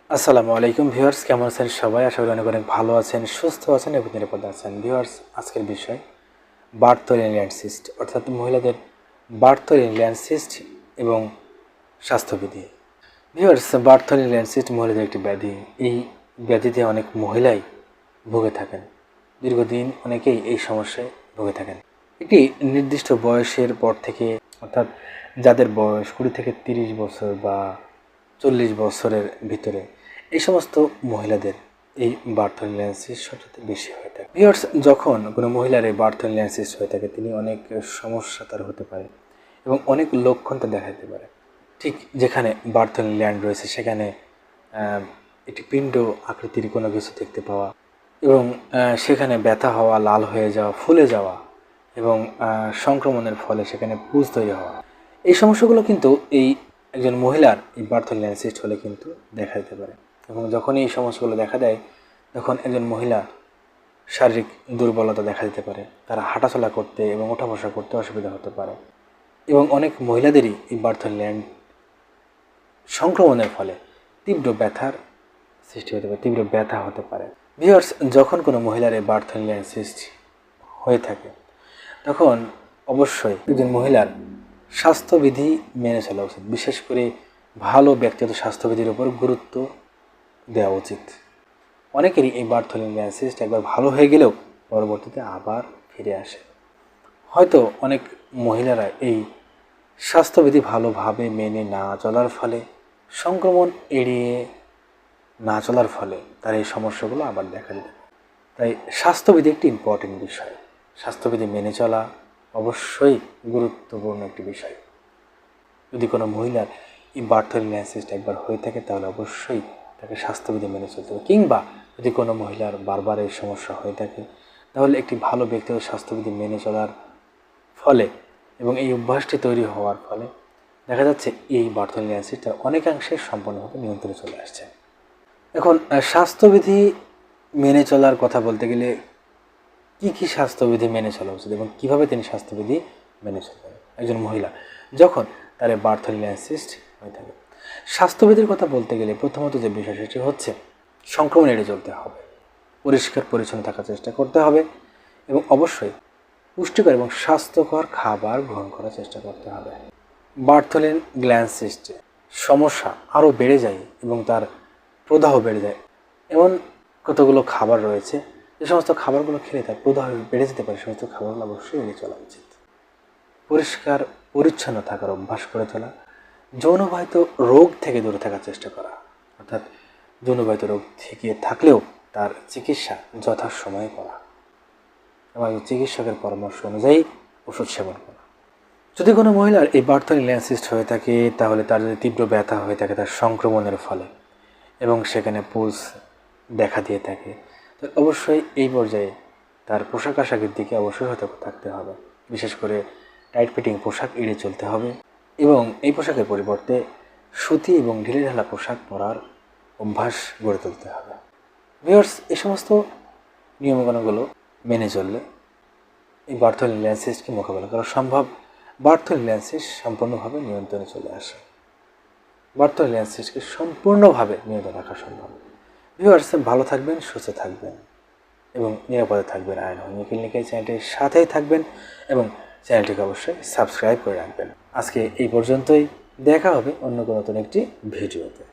আসসালামু আলাইকুম ভিউয়ার্স, কেমন আছেন সবাই? আশা করি অনেক অনেক ভালো আছেন, সুস্থ আছেন এবং নিরাপদে আছেন। ভিউয়ার্স, আজকের বিষয় বার্থোলিনিয়ান সিস্ট, অর্থাৎ মহিলাদের বার্থোলিনিয়ান সিস্ট এবং স্বাস্থ্যবিধি। ভিউয়ার্স, বার্থোলিনিয়ান সিস্ট মহিলাদের একটি ব্যাধি। এই ব্যাধিতে অনেক মহিলাই ভুগে থাকেন। দীর্ঘদিন অনেকেই এই সমস্যায় ভুগে থাকেন। একটি নির্দিষ্ট বয়সের পর থেকে, অর্থাৎ যাদের বয়স 20 থেকে 30 বছর বা 40 বছরের ভিতরে, এই সমস্ত মহিলাদের এই বার্থোলিনিয়ান সিস্ট সবচেয়ে বেশি হয়ে থাকে। ভিউয়ার্স, যখন কোনো মহিলার এই বার্থোলিনিয়ান সিস্ট হয়ে থাকে, তিনি অনেক সমস্যা তার হতে পারে এবং অনেক লক্ষণ তা দেখা দিতে পারে। ঠিক যেখানে বার্থোলিনিয়ান রয়েছে সেখানে একটি পিণ্ড আকৃতির কোনো কিছু দেখতে পাওয়া এবং সেখানে ব্যথা হওয়া, লাল হয়ে যাওয়া, ফুলে যাওয়া এবং সংক্রমণের ফলে সেখানে পুঁজ তৈরি হওয়া, এই সমস্যাগুলো কিন্তু এই একজন মহিলার এই বার্থোলিনিয়ান সিস্ট হলে কিন্তু দেখা দিতে পারে। এবং যখনই এই সমস্যাগুলো দেখা দেয়, তখন একজন মহিলা শারীরিক দুর্বলতা দেখা দিতে পারে, তারা হাঁটাচলা করতে এবং ওঠা বসা করতে অসুবিধা হতে পারে এবং অনেক মহিলাদেরই এই বার্থোলিনিয়ান সংক্রমণের ফলে তীব্র ব্যথার সৃষ্টি হতে পারে, তীব্র ব্যথা হতে পারে। ভিউয়ার্স, যখন কোনো মহিলার এই বার্থোলিনিয়ান সিস্ট হয়ে থাকে, তখন অবশ্যই একজন মহিলার স্বাস্থ্যবিধি মেনে চলা উচিত। বিশেষ করে ভালো ব্যক্তিগত স্বাস্থ্যবিধির উপর গুরুত্ব দেওয়া উচিত। অনেকেরই এই বার্থোলিনিয়ান সিস্ট একবার ভালো হয়ে গেলেও পরবর্তীতে আবার ফিরে আসে। হয়তো অনেক মহিলারা এই স্বাস্থ্যবিধি ভালোভাবে মেনে না চলার ফলে, সংক্রমণ এড়িয়ে না চলার ফলে তার এই সমস্যাগুলো আবার দেখা দিতে পারে। তাই স্বাস্থ্যবিধি একটি ইম্পর্টেন্ট বিষয়। স্বাস্থ্যবিধি মেনে চলা অবশ্যই গুরুত্বপূর্ণ একটি বিষয়। যদি কোনো মহিলার এই বার্থোলিনিয়ান সিস্ট একবার হয়ে থাকে, তাহলে অবশ্যই তাকে স্বাস্থ্যবিধি মেনে চলতে হবে। কিংবা যদি কোনো মহিলার বারবার এই সমস্যা হয়ে থাকে, তাহলে একটি ভালো ব্যক্তিগত স্বাস্থ্যবিধি মেনে চলার ফলে এবং এই অভ্যাসটি তৈরি হওয়ার ফলে দেখা যাচ্ছে এই বার্থোলিনিয়ান সিস্ট অনেকাংশে সম্পূর্ণভাবে নিয়ন্ত্রণে চলে আসছে। এখন স্বাস্থ্যবিধি মেনে চলার কথা বলতে গেলে কী কী স্বাস্থ্যবিধি মেনে চলা উচিত এবং কীভাবে তিনি স্বাস্থ্যবিধি মেনে চলবেন একজন মহিলা যখন তার বার্থোলিনিয়ান সিস্ট হয়ে থাকে। স্বাস্থ্যবিধির কথা বলতে গেলে প্রথমত যে বিষয়, সেটি হচ্ছে সংক্রমণ এড়িয়ে চলতে হবে, পরিষ্কার পরিচ্ছন্ন থাকার চেষ্টা করতে হবে এবং অবশ্যই পুষ্টিকর এবং স্বাস্থ্যকর খাবার গ্রহণ করার চেষ্টা করতে হবে। বার্থোলিনিয়ান সিস্টে সমস্যা আরও বেড়ে যায় এবং তার প্রদাহ বেড়ে যায়, এমন কতগুলো খাবার রয়েছে যে সমস্ত খাবারগুলো খেলে তার প্রদাহ বেড়ে যেতে পারে। সমস্ত খাবারগুলো অবশ্যই এড়িয়ে চলা উচিত। পরিষ্কার পরিচ্ছন্ন থাকার অভ্যাস করে তোলা, যৌনবাহিত রোগ থেকে দূরে থাকার চেষ্টা করা, অর্থাৎ যৌনবাহিত রোগ থেকে থাকলেও তার চিকিৎসা যথাসময়ে করা এবং চিকিৎসকের পরামর্শ অনুযায়ী ওষুধ সেবন করা। যদি কোনো মহিলার এই বার্থোলিনিয়ান সিস্ট হয়ে থাকে, তাহলে তার যদি তীব্র ব্যথা হয়ে থাকে তার সংক্রমণের ফলে এবং সেখানে পুঁজ দেখা দিয়ে থাকে, তো অবশ্যই এই পর্যায়ে তার পোশাক আশাকের দিকে অবশ্যই সতর্ক থাকতে হবে। বিশেষ করে টাইট ফিটিং পোশাক এড়িয়ে চলতে হবে এবং এই পোশাকের পরিবর্তে সুতি এবং ঢিলেঢালা পোশাক পরার অভ্যাস গড়ে তুলতে হবে। ভিউয়ার্স, এই সমস্ত নিয়মকানুনগুলো মেনে চললে এই বার্থোলিনিয়ান সিস্টকে মোকাবেলা করা সম্ভব। বার্থোলিনিয়ান সিস্ট সম্পূর্ণভাবে নিয়ন্ত্রণে চলে আসে। বার্থোলিনিয়ান সিস্টকে সম্পূর্ণভাবে নিয়ন্ত্রণে রাখা সম্ভব। ভিউয়ার্স, ভালো থাকবেন, সুস্থ থাকবেন এবং নিরাপদে থাকবেন। আয়ন হোমিও ক্লিনিকের চ্যানেলটির সাথেই থাকবেন এবং চ্যানেলটিকে অবশ্যই সাবস্ক্রাইব করে রাখবেন। আজকে এই পর্যন্তই, দেখা হবে অন্য কোনো নতুন একটি ভিডিওতে।